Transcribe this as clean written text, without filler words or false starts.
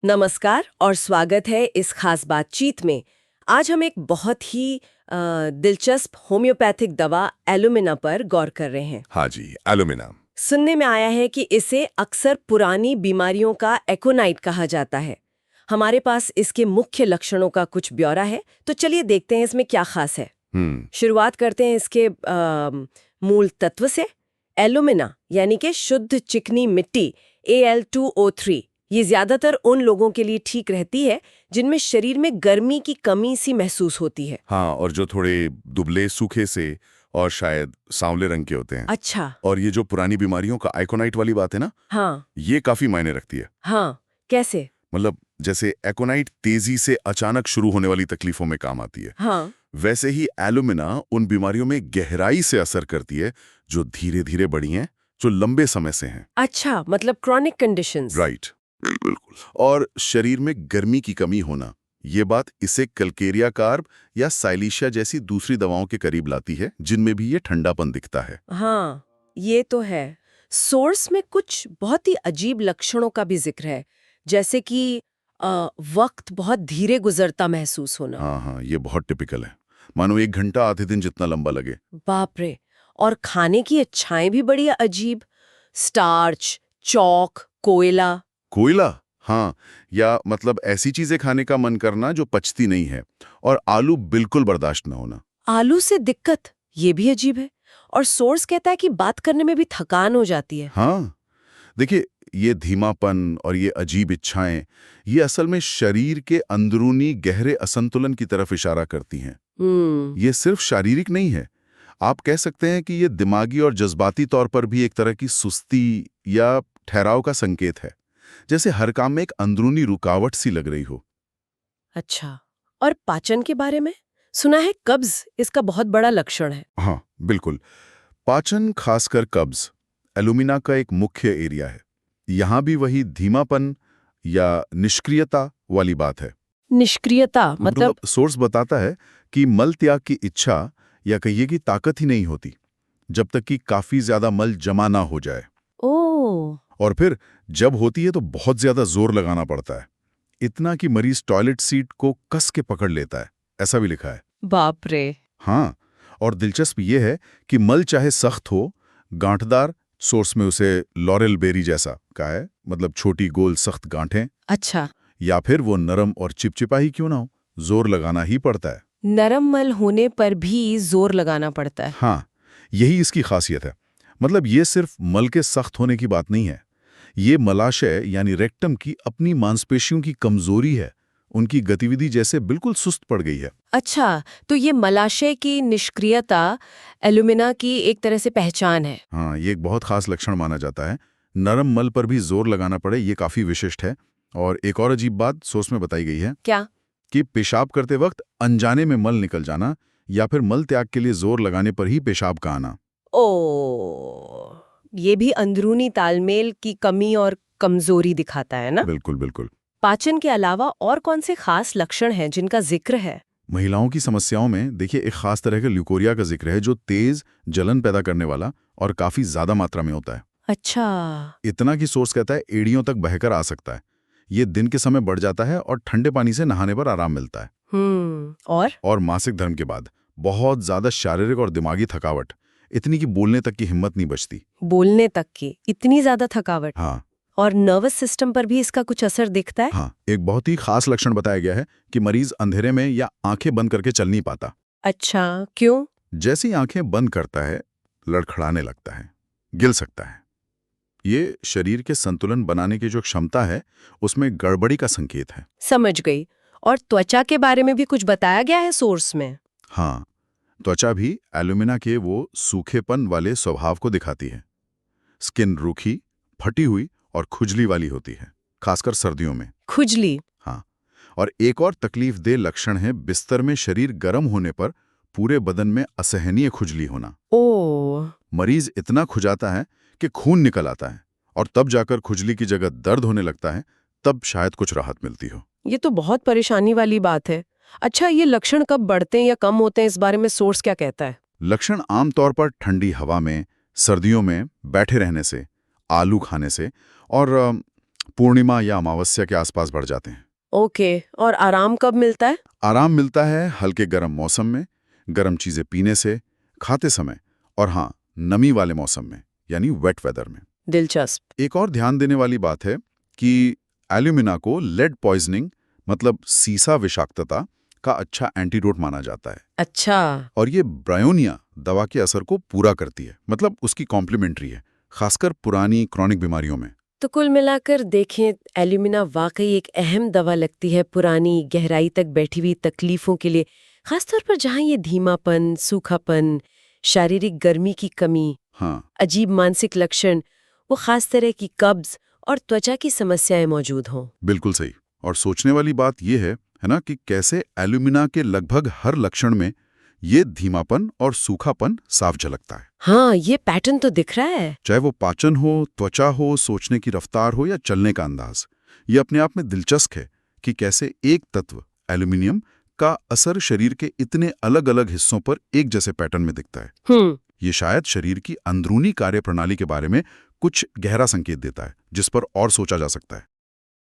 नमस्कार और स्वागत है इस खास बातचीत में। आज हम एक बहुत ही दिलचस्प होम्योपैथिक दवा एलुमिना पर गौर कर रहे हैं। हाँ जी, एलुमिना। सुनने में आया है कि इसे अक्सर पुरानी बीमारियों का एकोनाइट कहा जाता है। हमारे पास इसके मुख्य लक्षणों का कुछ ब्यौरा है, तो चलिए देखते हैं इसमें क्या खास है। शुरुआत करते हैं इसके मूल तत्व से। एलुमिना यानी कि शुद्ध चिकनी मिट्टी Al2O3 ये ज्यादातर उन लोगों के लिए ठीक रहती है जिनमें शरीर में गर्मी की कमी सी महसूस होती है। हाँ, और जो थोड़े दुबले सूखे से और शायद सांवले रंग के होते हैं। अच्छा। और ये जो पुरानी बीमारियों का आइकोनाइट वाली बात है ना, हाँ। ये काफी मायने रखती है। हाँ, कैसे? मतलब जैसे एकोनाइट तेजी से अचानक शुरू होने वाली तकलीफों में काम आती है, हाँ। वैसे ही एलुमिना उन बीमारियों में गहराई से असर करती है जो धीरे धीरे बढ़ी हैं, जो लंबे समय से हैं। अच्छा, मतलब क्रॉनिक कंडीशंस। राइट, बिल्कुल। और शरीर में गर्मी की कमी होना, ये बात इसे कल्केरिया कार्ब या साइलिशिया जैसी दूसरी दवाओं के करीब लाती है, जिनमें भी ये ठंडापन दिखता है। हाँ, ये तो है। सोर्स में कुछ बहुत ही अजीब लक्षणों का भी जिक्र है, जैसे कि वक्त बहुत धीरे गुजरता महसूस होना। हाँ हाँ, ये बहुत टिपिकल है। मानो 1 घंटा आधे दिन जितना लंबा लगे। बाप रे। और खाने की इच्छाएं भी बड़ी अजीब। स्टार्च, चौक, कोयला। कोयला, हाँ, या मतलब ऐसी चीजें खाने का मन करना जो पचती नहीं है, और आलू बिल्कुल बर्दाश्त न होना। आलू से दिक्कत, ये भी अजीब है। और सोर्स कहता है कि बात करने में भी थकान हो जाती है। हाँ, देखिए, ये धीमापन और ये अजीब इच्छाएं, ये असल में शरीर के अंदरूनी गहरे असंतुलन की तरफ इशारा करती हैं। ये सिर्फ शारीरिक नहीं है, आप कह सकते हैं कि ये दिमागी और जज्बाती तौर पर भी एक तरह की सुस्ती या ठहराव का संकेत है, जैसे हर काम में एक अंदरूनी रुकावट सी लग रही हो। अच्छा। और पाचन के बारे में सुना है कब्ज इसका बहुत बड़ा लक्षण है। हाँ, बिल्कुल। पाचन, खासकर कब्ज, एलुमिना का एक मुख्य एरिया है। यहाँ भी वही धीमापन या निष्क्रियता वाली बात है। निष्क्रियता मतलब? सोर्स बताता है कि मल त्याग की इच्छा या कहिए कि ताकत ही नहीं होती, जब तक कि काफी ज्यादा मल जमा ना हो जाए। ओह। और फिर जब होती है तो बहुत ज्यादा जोर लगाना पड़ता है, इतना कि मरीज टॉयलेट सीट को कस के पकड़ लेता है, ऐसा भी लिखा है। बाप रे। हाँ, और दिलचस्प ये है कि मल चाहे सख्त हो, गांठदार, सोर्स में उसे लॉरेल बेरी जैसा कहा है, मतलब छोटी गोल सख्त गांठें। अच्छा। या फिर वो नरम और चिपचिपा ही क्यों ना हो, जोर लगाना ही पड़ता है। नरम मल होने पर भी जोर लगाना पड़ता है। हाँ, यही इसकी खासियत है। मतलब ये सिर्फ मल के सख्त होने की बात नहीं है, ये मलाशय यानी रेक्टम की अपनी मांसपेशियों की कमजोरी है, उनकी गतिविधि जैसे बिल्कुल सुस्त पड़ गई है। अच्छा, तो ये मलाशय की निष्क्रियता एलुमिना की एक तरह से पहचान है। हाँ, ये एक बहुत खास लक्षण माना जाता है। नरम मल पर भी जोर लगाना पड़े, ये काफी विशिष्ट है। और एक और अजीब बात सोर्स में बताई गई है। क्या? कि पेशाब करते वक्त अनजाने में मल निकल जाना, या फिर मल त्याग के लिए जोर लगाने पर ही पेशाब का आना। ओ, ये भी अंदरूनी तालमेल की कमी और कमजोरी दिखाता है ना? बिल्कुल बिल्कुल। पाचन के अलावा और कौन से खास लक्षण हैं जिनका जिक्र है? महिलाओं की समस्याओं में देखिए एक खास तरह के ल्यूकोरिया का जिक्र है, जो तेज जलन पैदा करने वाला और काफी ज्यादा मात्रा में होता है। अच्छा। इतना कि सोर्स कहता है एड़ियों तक बहकर आ सकता है। ये दिन के समय बढ़ जाता है और ठंडे पानी से नहाने पर आराम मिलता है। और मासिक धर्म के बाद बहुत ज्यादा शारीरिक और दिमागी थकावट, इतनी कि बोलने तक की हिम्मत नहीं बचती। बोलने तक की इतनी ज्यादा थकावट? हाँ। और नर्वस सिस्टम पर भी इसका कुछ असर दिखता है? हाँ, एक बहुत ही खास लक्षण बताया गया है कि मरीज अंधेरे में या आंखें बंद करके चल नहीं पाता। अच्छा, क्यों? जैसे ही आंखें बंद करता है, लड़खड़ाने लगता है, गिल सकता है। ये शरीर के संतुलन बनाने की जो क्षमता है, उसमें गड़बड़ी का संकेत है। समझ गई। और त्वचा के बारे में भी कुछ बताया गया है सोर्स में? हाँ, त्वचा भी एलुमिना के वो सूखेपन वाले स्वभाव को दिखाती है। स्किन रूखी, फटी हुई और खुजली वाली होती है, खासकर सर्दियों में। खुजली? हाँ, और एक और तकलीफदेह लक्षण है बिस्तर में शरीर गर्म होने पर पूरे बदन में असहनीय खुजली होना। ओह। मरीज इतना खुजाता है कि खून निकल आता है, और तब जाकर खुजली की जगह दर्द होने लगता है, तब शायद कुछ राहत मिलती हो। ये तो बहुत परेशानी वाली बात है। अच्छा, ये लक्षण कब बढ़ते हैं या कम होते हैं, इस बारे में सोर्स क्या कहता है? लक्षण आमतौर पर ठंडी हवा में, सर्दियों में बैठे रहने से, आलू खाने से और पूर्णिमा या अमावस्या के आसपास बढ़ जाते हैं। ओके, और आराम कब मिलता है? आराम मिलता है हल्के गर्म मौसम में, गर्म चीजें पीने से, खाते समय, और हाँ, नमी वाले मौसम में, यानी वेट वेदर में। दिलचस्प। एक और ध्यान देने वाली बात है कि एल्यूमिना को लेड पॉइजनिंग मतलब सीसा विषाक्तता का अच्छा एंटीडोट माना जाता है। अच्छा। और ये ब्रायोनिया दवा के असर को पूरा करती है, मतलब उसकी कॉम्प्लीमेंट्री है, खासकर पुरानी क्रॉनिक बीमारियों में। तो कुल मिलाकर देखें, एल्यूमिना वाकई एक अहम दवा लगती है पुरानी गहराई तक बैठी हुई तकलीफों के लिए, खासतौर पर जहाँ ये धीमापन, सूखापन, शारीरिक गर्मी की कमी, हाँ, अजीब मानसिक लक्षण, वो खास तरह की कब्ज और त्वचा की समस्याएं मौजूद हों। बिल्कुल सही। और सोचने वाली बात यह है ना, कि कैसे एल्यूमिना के लगभग हर लक्षण में ये धीमापन और सूखापन साफ झलकता है। हाँ, ये पैटर्न तो दिख रहा है। चाहे वो पाचन हो, त्वचा हो, सोचने की रफ्तार हो या चलने का अंदाज, ये अपने आप में दिलचस्प है कि कैसे एक तत्व एल्यूमिनियम का असर शरीर के इतने अलग अलग हिस्सों पर एक जैसे पैटर्न में दिखता है। ये शायद शरीर की अंदरूनी कार्यप्रणाली के बारे में कुछ गहरा संकेत देता है, जिस पर और सोचा जा सकता है।